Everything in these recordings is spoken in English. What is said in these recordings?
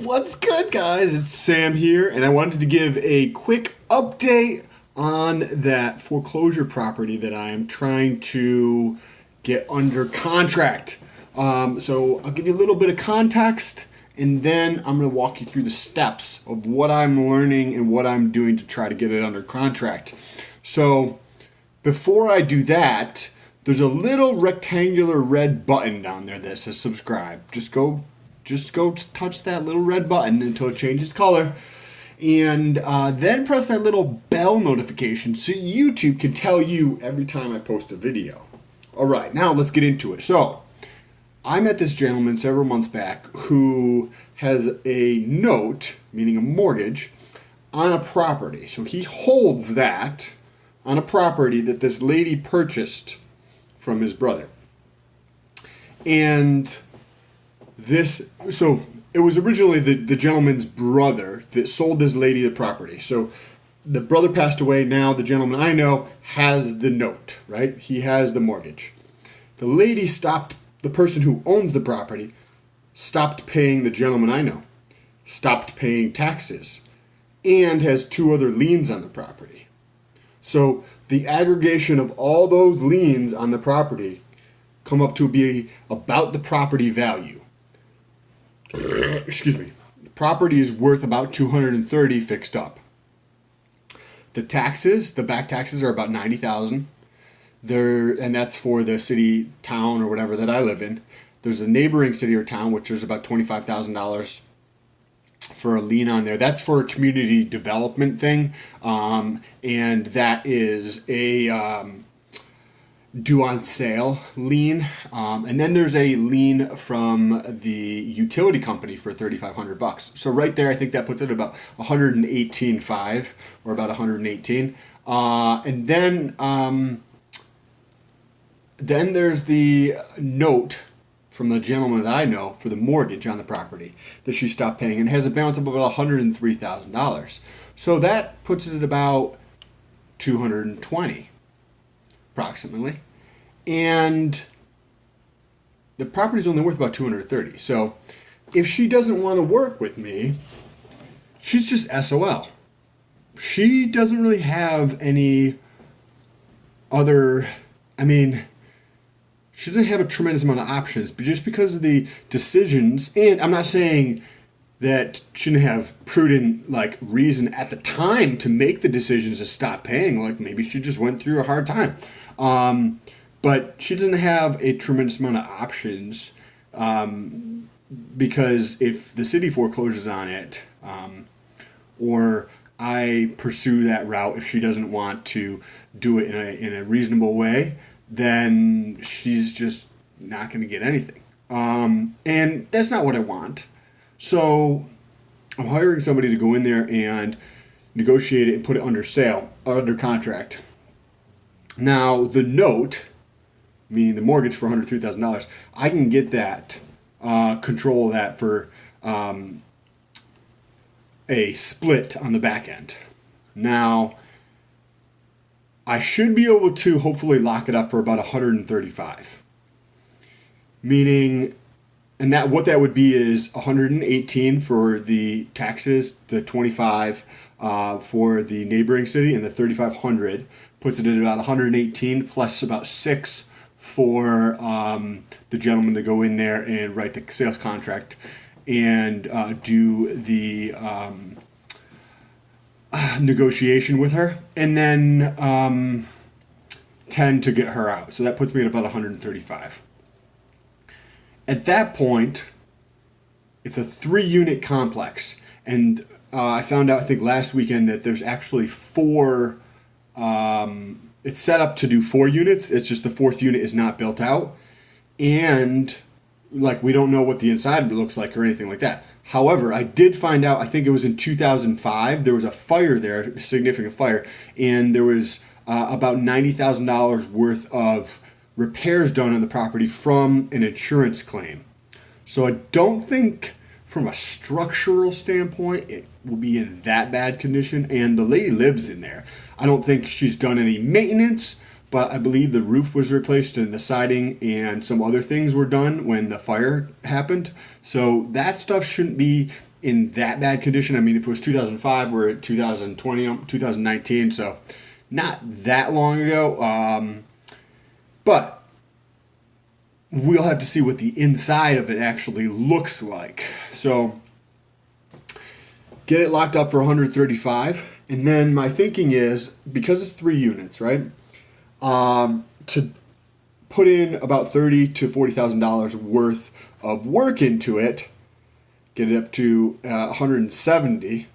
What's good, guys? It's Sam here, and I wanted to give a quick update on that foreclosure property that I am trying to get under contract. So I'll give you a little bit of context, and then I'm going to walk you through the steps of what I'm learning and what I'm doing to try to get it under contract. So before I do that, there's a little rectangular red button down there that says subscribe. Just go touch that little red button until it changes color, and then press that little bell notification so YouTube can tell you every time I post a video. All right, now let's get into it. So I met this gentleman several months back who has a note, meaning a mortgage, on a property. So he holds that on a property that this lady purchased from his brother. And so it was originally the gentleman's brother that sold this lady the property. So the brother passed away. Now the gentleman I know has the note, right? He has the mortgage. The person who owns the property stopped paying the gentleman I know, stopped paying taxes, and has two other liens on the property. So the aggregation of all those liens on the property come up to be about the property value. Excuse me. The property is worth about $230 fixed up. The back taxes are about $90,000. And that's for the city, town, or whatever that I live in. There's a neighboring city or town which is about $25,000 for a lien on there. That's for a community development thing, and that is a due on sale lien, and then there's a lien from the utility company for $3,500. So right there, I think that puts it about $118,500 or about $118, and then there's the note from the gentleman that I know for the mortgage on the property that she stopped paying, and has a balance of about $103,000. So that puts it at about $220. Approximately, and the property is only worth about $230. So if she doesn't want to work with me, she's just SOL. She doesn't really have any other, she doesn't have a tremendous amount of options, but just because of the decisions, and I'm not saying that she didn't have prudent reason at the time to make the decisions to stop paying. Maybe she just went through a hard time. But she doesn't have a tremendous amount of options, because if the city forecloses on it, or I pursue that route, if she doesn't want to do it in a reasonable way, then she's just not going to get anything. And that's not what I want. So I'm hiring somebody to go in there and negotiate it and put it under sale, or under contract. Now, the note, meaning the mortgage for $103,000, I can get that, control of that for a split on the back end. Now, I should be able to hopefully lock it up for about $135. Meaning, and what that would be is $118 for the taxes, the $25 for the neighboring city, and the $3,500 puts it at about $118 plus about $6 for the gentleman to go in there and write the sales contract and do the negotiation with her, and then 10 to get her out. So that puts me at about $135. At that point, it's a 3-unit complex, and I found out, I think last weekend, that there's actually 4. It's set up to do 4 units. It's just the 4th unit is not built out, and we don't know what the inside looks like or anything like that. However, I did find out, I think it was in 2005, there was a fire there, a significant fire, and there was about $90,000 worth of repairs done on the property from an insurance claim. So I don't think from a structural standpoint it will be in that bad condition, and the lady lives in there. I don't think she's done any maintenance, but I believe the roof was replaced and the siding and some other things were done when the fire happened. So that stuff shouldn't be in that bad condition. I mean, if it was 2005, we're at 2020, 2019, so not that long ago. But we'll have to see what the inside of it actually looks like. So get it locked up for 135, and then my thinking is, because it's 3 units, right? To put in about $30,000 to $40,000 worth of work into it, get it up to 170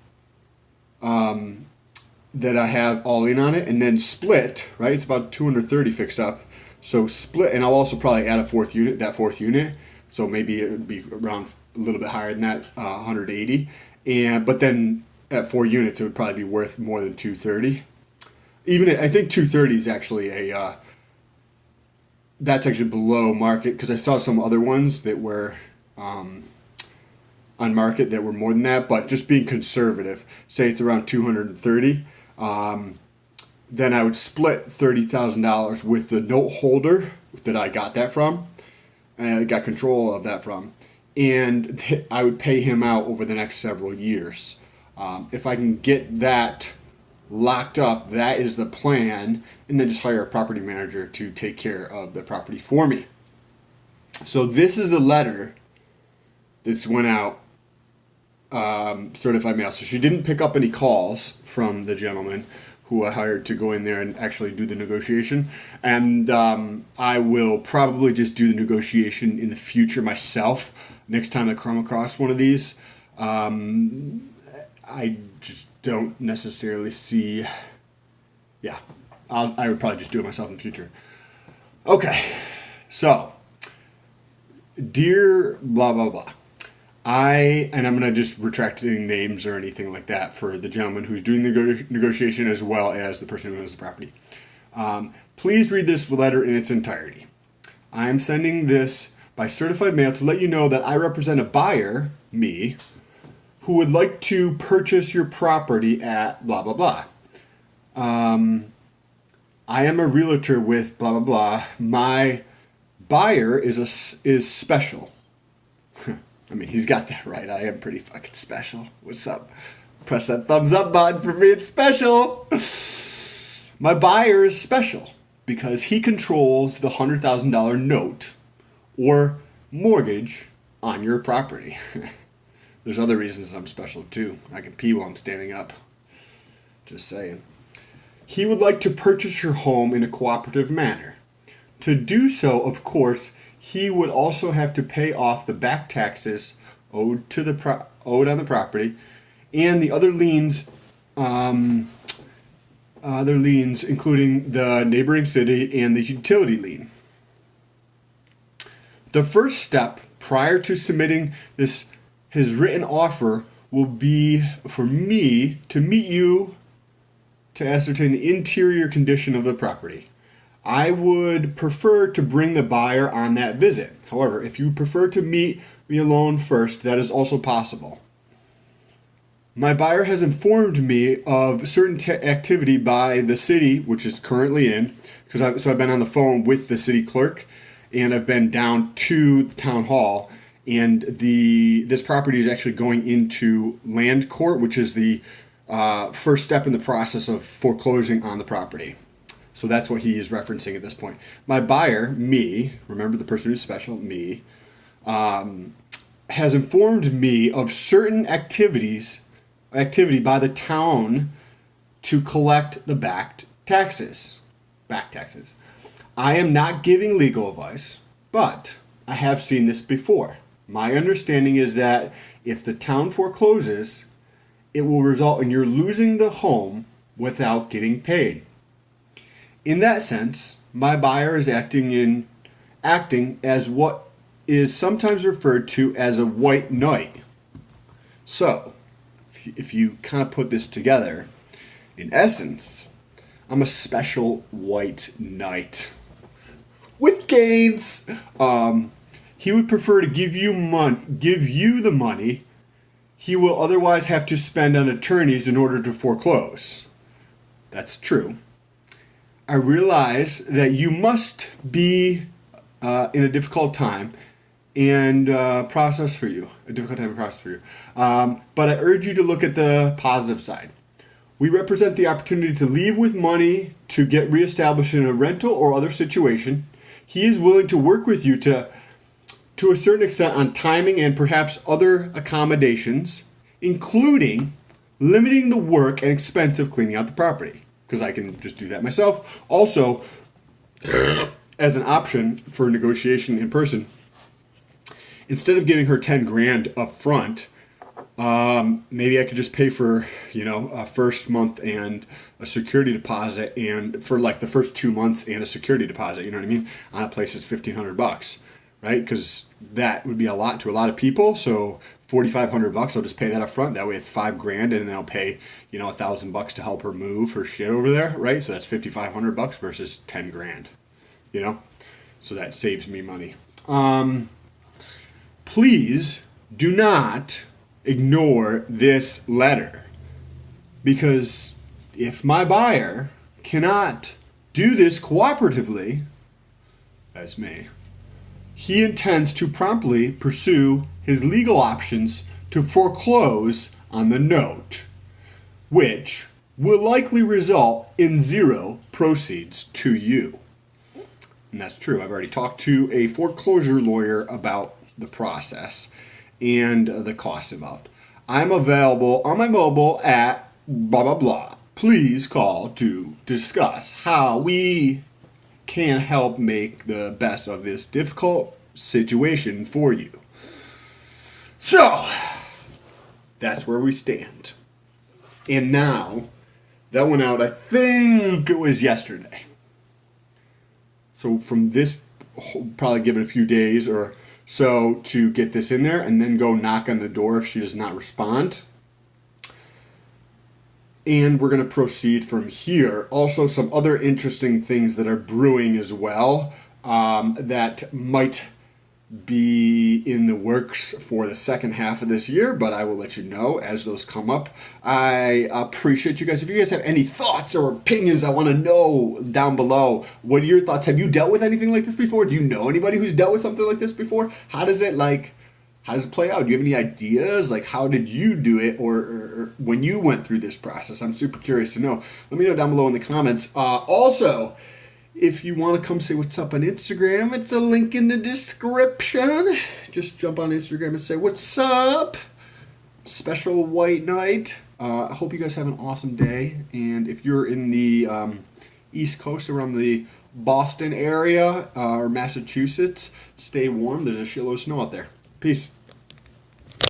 that I have all in on it, and then split, right? It's about 230 fixed up. So split, and I'll also probably add a fourth unit. So maybe it would be around a little bit higher than that, 180. But then at 4 units, it would probably be worth more than 230. I think 230 is actually that's actually below market, because I saw some other ones that were on market that were more than that. But just being conservative, say it's around 230. Then I would split $30,000 with the note holder that I got that from, and I got control of that from, and I would pay him out over the next several years. If I can get that locked up, that is the plan, and then just hire a property manager to take care of the property for me. So this is the letter that went out, certified mail. So she didn't pick up any calls from the gentleman who I hired to go in there and actually do the negotiation. And I will probably just do the negotiation in the future myself next time I come across one of these. I just don't necessarily see... Yeah, I would probably just do it myself in the future. Okay, so, dear blah, blah, blah. I'm going to just retracting names or anything like that for the gentleman who's doing the negotiation, as well as the person who owns the property. Please read this letter in its entirety. I am sending this by certified mail to let you know that I represent a buyer, me, who would like to purchase your property at blah, blah, blah. I am a realtor with blah, blah, blah. My buyer is special. I mean, he's got that right. I am pretty fucking special. What's up? Press that thumbs up button for me. It's special. My buyer is special because he controls the $100,000 note or mortgage on your property. There's other reasons I'm special too. I can pee while I'm standing up. Just saying. He would like to purchase your home in a cooperative manner. To do so, of course, he would also have to pay off the back taxes owed on the property, and the other liens, including the neighboring city and the utility lien. The first step prior to submitting his written offer will be for me to meet you to ascertain the interior condition of the property. I would prefer to bring the buyer on that visit. However, if you prefer to meet me alone first, that is also possible. My buyer has informed me of certain activity by the city, which is currently in, so I've been on the phone with the city clerk, and I've been down to the town hall, and this property is actually going into land court, which is the first step in the process of foreclosing on the property. So that's what he is referencing at this point. My buyer, me, remember the person who's special, me, has informed me of certain activity by the town to collect the back taxes. I am not giving legal advice, but I have seen this before. My understanding is that if the town forecloses, it will result in your losing the home without getting paid. In that sense, my buyer is acting as what is sometimes referred to as a white knight. So, if you kind of put this together, in essence, I'm a special white knight with gains. He would prefer to give you the money he will otherwise have to spend on attorneys in order to foreclose. That's true. I realize that you must be in a difficult time and process for you, a difficult time to process for you. But I urge you to look at the positive side. We represent the opportunity to leave with money to get reestablished in a rental or other situation. He is willing to work with you to a certain extent on timing and perhaps other accommodations, including limiting the work and expense of cleaning out the property, because I can just do that myself. Also, as an option for negotiation in person, instead of giving her 10 grand up front, maybe I could just pay for, a first month and a security deposit, and for like the first 2 months and a security deposit, you know what I mean? On a place that's $1,500, right? Because that would be a lot to a lot of people. So $4,500, I'll just pay that up front. That way it's $5,000, and then I'll pay, $1,000 to help her move her shit over there, right? So that's $5,500 versus 10 grand, So that saves me money. Please do not ignore this letter, because if my buyer cannot do this cooperatively, as me, he intends to promptly pursue his legal options to foreclose on the note, which will likely result in zero proceeds to you. And that's true. I've already talked to a foreclosure lawyer about the process and the costs involved. I'm available on my mobile at blah, blah, blah. Please call to discuss how we can help make the best of this difficult situation for you. So, that's where we stand. And now, that went out, I think it was yesterday. So from this, probably give it a few days or so to get this in there, and then go knock on the door if she does not respond. And we're going to proceed from here. Also, some other interesting things that are brewing as well, that might be in the works for the second half of this year, but I will let you know as those come up. I appreciate you guys. If you guys have any thoughts or opinions, I want to know down below. What are your thoughts? Have you dealt with anything like this before? Do you know anybody who's dealt with something like this before? How does it play out? Do you have any ideas? Like, how did you do it, or when you went through this process? I'm super curious to know. Let me know down below in the comments. Also, if you want to come say what's up on Instagram, it's a link in the description. Just jump on Instagram and say, what's up? Special white night. I hope you guys have an awesome day. And if you're in the East Coast, around the Boston area or Massachusetts, stay warm. There's a shitload of snow out there. Peace.